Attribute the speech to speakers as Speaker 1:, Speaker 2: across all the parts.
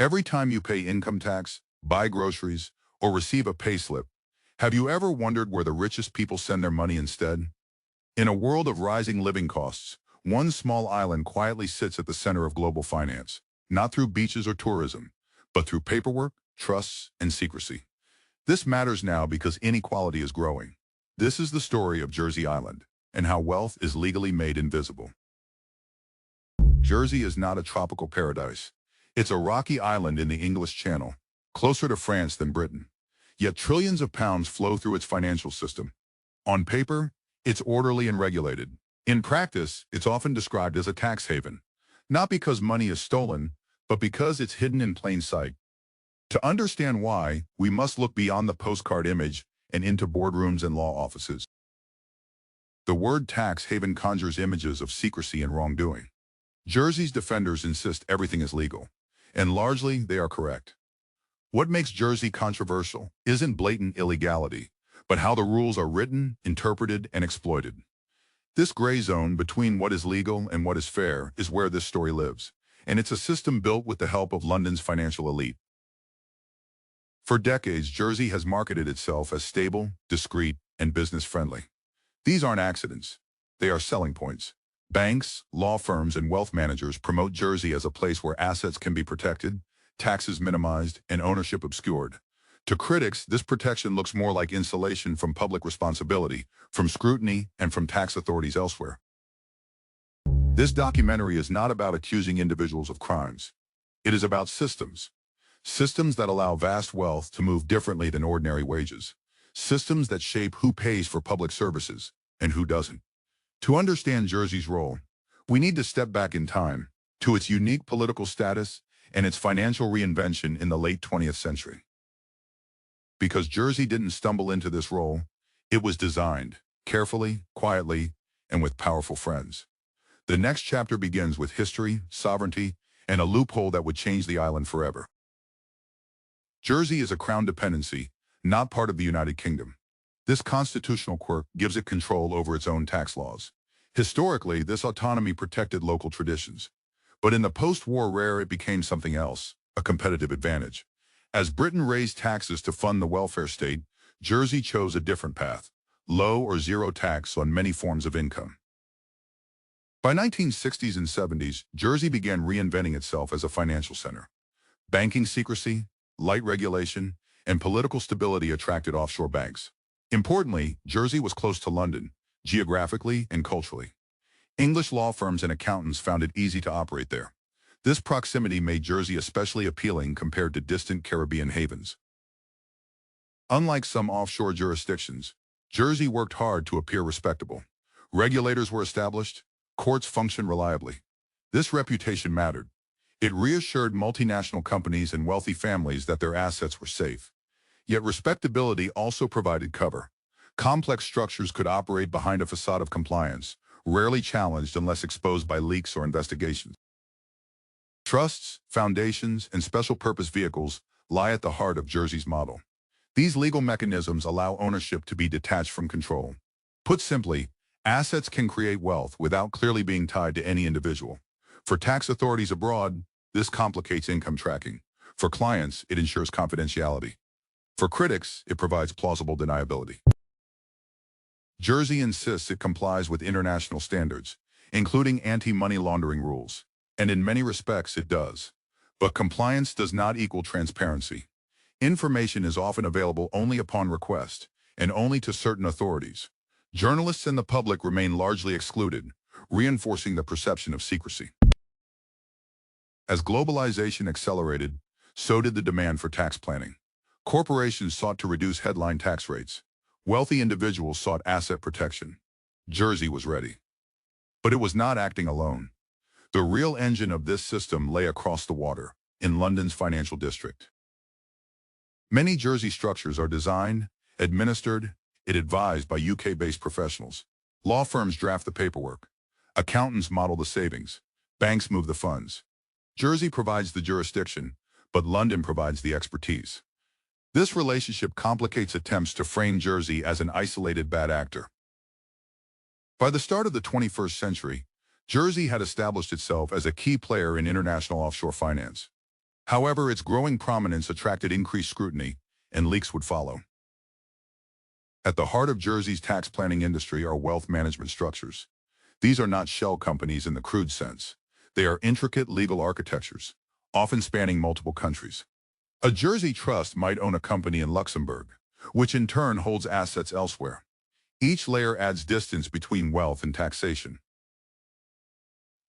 Speaker 1: Every time you pay income tax, buy groceries, or receive a payslip, have you ever wondered where the richest people send their money instead? In a world of rising living costs, one small island quietly sits at the center of global finance, not through beaches or tourism, but through paperwork, trusts, and secrecy. This matters now because inequality is growing. This is the story of Jersey Island and how wealth is legally made invisible. Jersey is not a tropical paradise. It's a rocky island in the English Channel, closer to France than Britain. Yet trillions of pounds flow through its financial system. On paper, it's orderly and regulated. In practice, it's often described as a tax haven, not because money is stolen, but because it's hidden in plain sight. To understand why, we must look beyond the postcard image and into boardrooms and law offices. The word tax haven conjures images of secrecy and wrongdoing. Jersey's defenders insist everything is legal, and largely they are correct. What makes Jersey controversial isn't blatant illegality, but how the rules are written, interpreted, and exploited. This gray zone between what is legal and what is fair is where this story lives, and it's a system built with the help of London's financial elite. For decades, Jersey has marketed itself as stable, discreet, and business-friendly. These aren't accidents. They are selling points. Banks, law firms, and wealth managers promote Jersey as a place where assets can be protected, taxes minimized, and ownership obscured. To critics, this protection looks more like insulation from public responsibility, from scrutiny, and from tax authorities elsewhere. This documentary is not about accusing individuals of crimes. It is about systems. Systems that allow vast wealth to move differently than ordinary wages. Systems that shape who pays for public services and who doesn't. To understand Jersey's role, we need to step back in time to its unique political status and its financial reinvention in the late 20th century. Because Jersey didn't stumble into this role, it was designed, carefully, quietly, and with powerful friends. The next chapter begins with history, sovereignty, and a loophole that would change the island forever. Jersey is a crown dependency, not part of the United Kingdom. This constitutional quirk gives it control over its own tax laws. Historically, this autonomy protected local traditions. But in the post-war era, it became something else, a competitive advantage. As Britain raised taxes to fund the welfare state, Jersey chose a different path, low or zero tax on many forms of income. By 1960s and 70s, Jersey began reinventing itself as a financial center. Banking secrecy, light regulation, and political stability attracted offshore banks. Importantly, Jersey was close to London, geographically and culturally. English law firms and accountants found it easy to operate there. This proximity made Jersey especially appealing compared to distant Caribbean havens. Unlike some offshore jurisdictions, Jersey worked hard to appear respectable. Regulators were established, courts functioned reliably. This reputation mattered. It reassured multinational companies and wealthy families that their assets were safe. Yet respectability also provided cover. Complex structures could operate behind a facade of compliance, rarely challenged unless exposed by leaks or investigations. Trusts, foundations, and special-purpose vehicles lie at the heart of Jersey's model. These legal mechanisms allow ownership to be detached from control. Put simply, assets can create wealth without clearly being tied to any individual. For tax authorities abroad, this complicates income tracking. For clients, it ensures confidentiality. For critics, it provides plausible deniability. Jersey insists it complies with international standards, including anti-money laundering rules. And in many respects, it does. But compliance does not equal transparency. Information is often available only upon request, and only to certain authorities. Journalists and the public remain largely excluded, reinforcing the perception of secrecy. As globalization accelerated, so did the demand for tax planning. Corporations sought to reduce headline tax rates. Wealthy individuals sought asset protection. Jersey was ready. But it was not acting alone. The real engine of this system lay across the water, in London's financial district. Many Jersey structures are designed, administered, and advised by UK-based professionals. Law firms draft the paperwork. Accountants model the savings. Banks move the funds. Jersey provides the jurisdiction, but London provides the expertise. This relationship complicates attempts to frame Jersey as an isolated bad actor. By the start of the 21st century, Jersey had established itself as a key player in international offshore finance. However, its growing prominence attracted increased scrutiny, and leaks would follow. At the heart of Jersey's tax planning industry are wealth management structures. These are not shell companies in the crude sense. They are intricate legal architectures, often spanning multiple countries. A Jersey trust might own a company in Luxembourg, which in turn holds assets elsewhere. Each layer adds distance between wealth and taxation.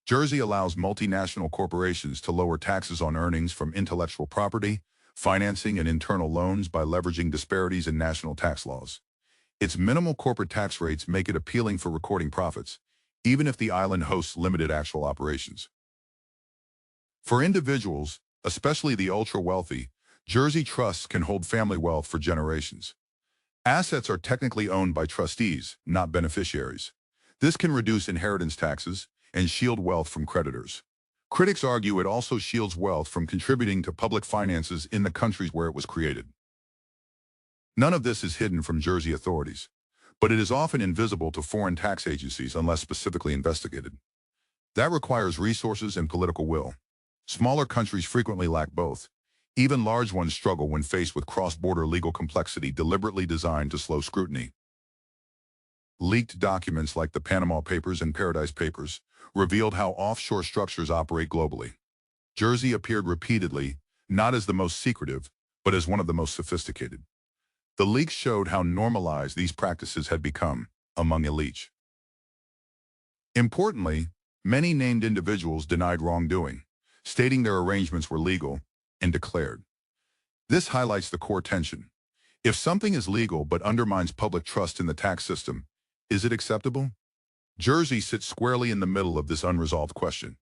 Speaker 1: Jersey allows multinational corporations to lower taxes on earnings from intellectual property, financing, and internal loans by leveraging disparities in national tax laws. Its minimal corporate tax rates make it appealing for recording profits, even if the island hosts limited actual operations. For individuals, especially the ultra-wealthy, Jersey trusts can hold family wealth for generations. Assets are technically owned by trustees, not beneficiaries. This can reduce inheritance taxes and shield wealth from creditors. Critics argue it also shields wealth from contributing to public finances in the countries where it was created. None of this is hidden from Jersey authorities, but it is often invisible to foreign tax agencies unless specifically investigated. That requires resources and political will. Smaller countries frequently lack both. Even large ones struggle when faced with cross-border legal complexity deliberately designed to slow scrutiny. Leaked documents like the Panama Papers and Paradise Papers revealed how offshore structures operate globally. Jersey appeared repeatedly, not as the most secretive, but as one of the most sophisticated. The leaks showed how normalized these practices had become among elites. Importantly, many named individuals denied wrongdoing, stating their arrangements were legal and declared. This highlights the core tension. If something is legal but undermines public trust in the tax system, is it acceptable? Jersey sits squarely in the middle of this unresolved question.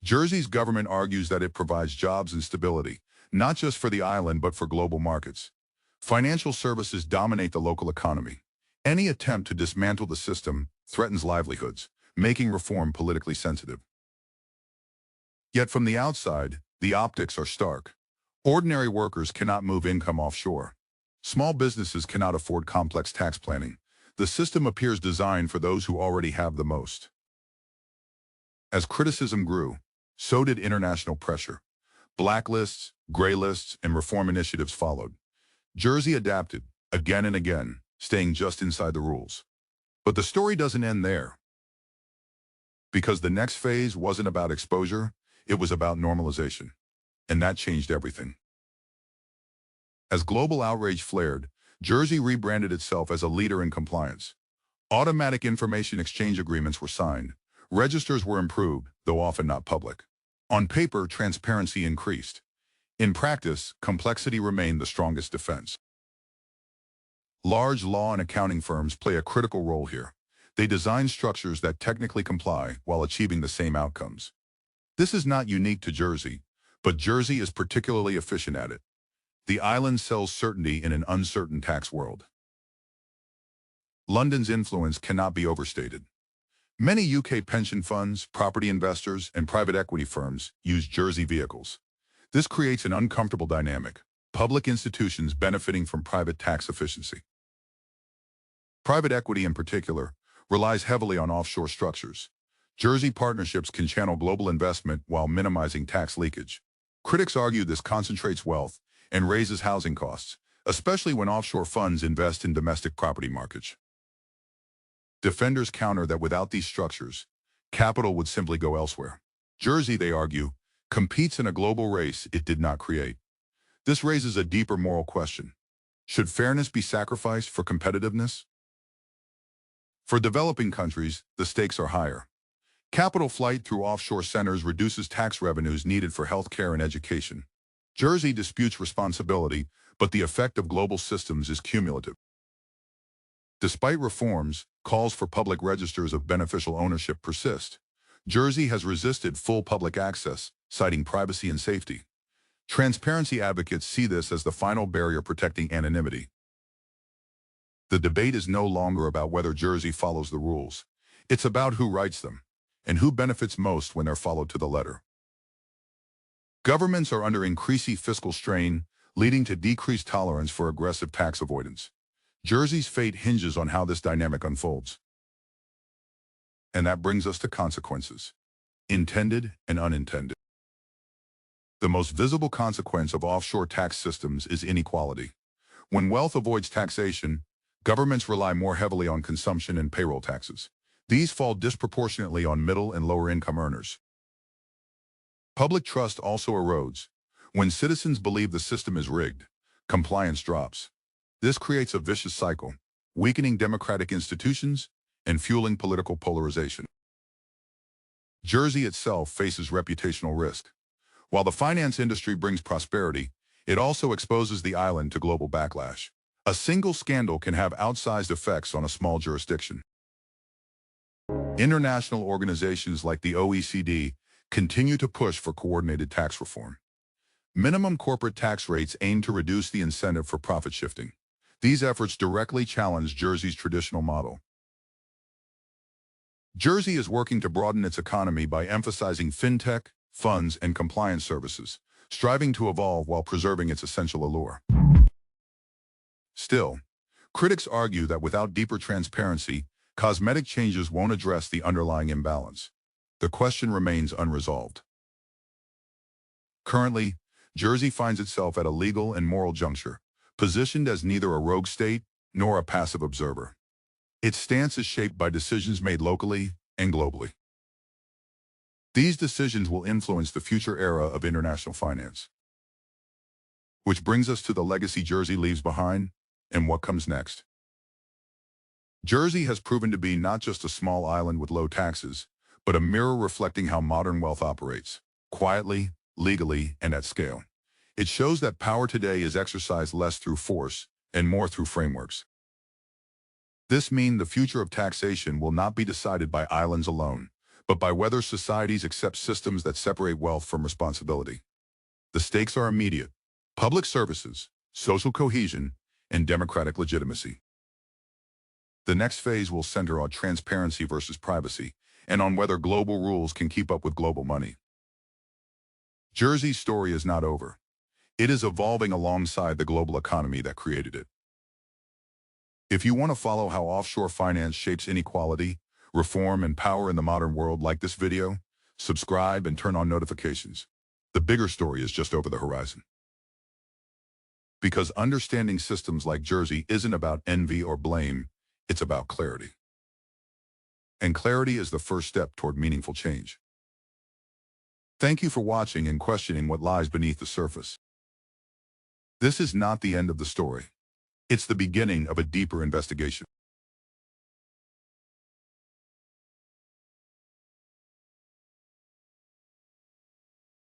Speaker 1: Jersey's government argues that it provides jobs and stability, not just for the island but for global markets. Financial services dominate the local economy. Any attempt to dismantle the system threatens livelihoods, making reform politically sensitive. Yet from the outside, the optics are stark. Ordinary workers cannot move income offshore. Small businesses cannot afford complex tax planning. The system appears designed for those who already have the most. As criticism grew, so did international pressure. Blacklists, gray lists, and reform initiatives followed. Jersey adapted, again and again, staying just inside the rules. But the story doesn't end there. Because the next phase wasn't about exposure, it was about normalization. And that changed everything. As global outrage flared, Jersey rebranded itself as a leader in compliance. Automatic information exchange agreements were signed. Registers were improved, though often not public. On paper, transparency increased. In practice, complexity remained the strongest defense. Large law and accounting firms play a critical role here. They design structures that technically comply while achieving the same outcomes. This is not unique to Jersey, but Jersey is particularly efficient at it. The island sells certainty in an uncertain tax world. London's influence cannot be overstated. Many UK pension funds, property investors, and private equity firms use Jersey vehicles. This creates an uncomfortable dynamic, public institutions benefiting from private tax efficiency. Private equity in particular relies heavily on offshore structures. Jersey partnerships can channel global investment while minimizing tax leakage. Critics argue this concentrates wealth and raises housing costs, especially when offshore funds invest in domestic property markets. Defenders counter that without these structures, capital would simply go elsewhere. Jersey, they argue, competes in a global race it did not create. This raises a deeper moral question. Should fairness be sacrificed for competitiveness? For developing countries, the stakes are higher. Capital flight through offshore centers reduces tax revenues needed for healthcare and education. Jersey disputes responsibility, but the effect of global systems is cumulative. Despite reforms, calls for public registers of beneficial ownership persist. Jersey has resisted full public access, citing privacy and safety. Transparency advocates see this as the final barrier protecting anonymity. The debate is no longer about whether Jersey follows the rules. It's about who writes them, and who benefits most when they're followed to the letter. Governments are under increasing fiscal strain, leading to decreased tolerance for aggressive tax avoidance. Jersey's fate hinges on how this dynamic unfolds. And that brings us to consequences, intended and unintended. The most visible consequence of offshore tax systems is inequality. When wealth avoids taxation, governments rely more heavily on consumption and payroll taxes. These fall disproportionately on middle and lower income earners. Public trust also erodes. When citizens believe the system is rigged, compliance drops. This creates a vicious cycle, weakening democratic institutions and fueling political polarization. Jersey itself faces reputational risk. While the finance industry brings prosperity, it also exposes the island to global backlash. A single scandal can have outsized effects on a small jurisdiction. International organizations like the OECD continue to push for coordinated tax reform. Minimum corporate tax rates aim to reduce the incentive for profit shifting. These efforts directly challenge Jersey's traditional model. Jersey is working to broaden its economy by emphasizing fintech, funds, and compliance services, striving to evolve while preserving its essential allure. Still, critics argue that without deeper transparency, cosmetic changes won't address the underlying imbalance. The question remains unresolved. Currently, Jersey finds itself at a legal and moral juncture, positioned as neither a rogue state nor a passive observer. Its stance is shaped by decisions made locally and globally. These decisions will influence the future era of international finance. Which brings us to the legacy Jersey leaves behind and what comes next. Jersey has proven to be not just a small island with low taxes, but a mirror reflecting how modern wealth operates, quietly, legally, and at scale. It shows that power today is exercised less through force and more through frameworks. This means the future of taxation will not be decided by islands alone, but by whether societies accept systems that separate wealth from responsibility. The stakes are immediate: public services, social cohesion, and democratic legitimacy. The next phase will center on transparency versus privacy, and on whether global rules can keep up with global money. Jersey's story is not over. It is evolving alongside the global economy that created it. If you want to follow how offshore finance shapes inequality, reform, and power in the modern world, like this video, subscribe and turn on notifications. The bigger story is just over the horizon. Because understanding systems like Jersey isn't about envy or blame, it's about clarity. And clarity is the first step toward meaningful change. Thank you for watching and questioning what lies beneath the surface. This is not the end of the story. It's the beginning of a deeper investigation.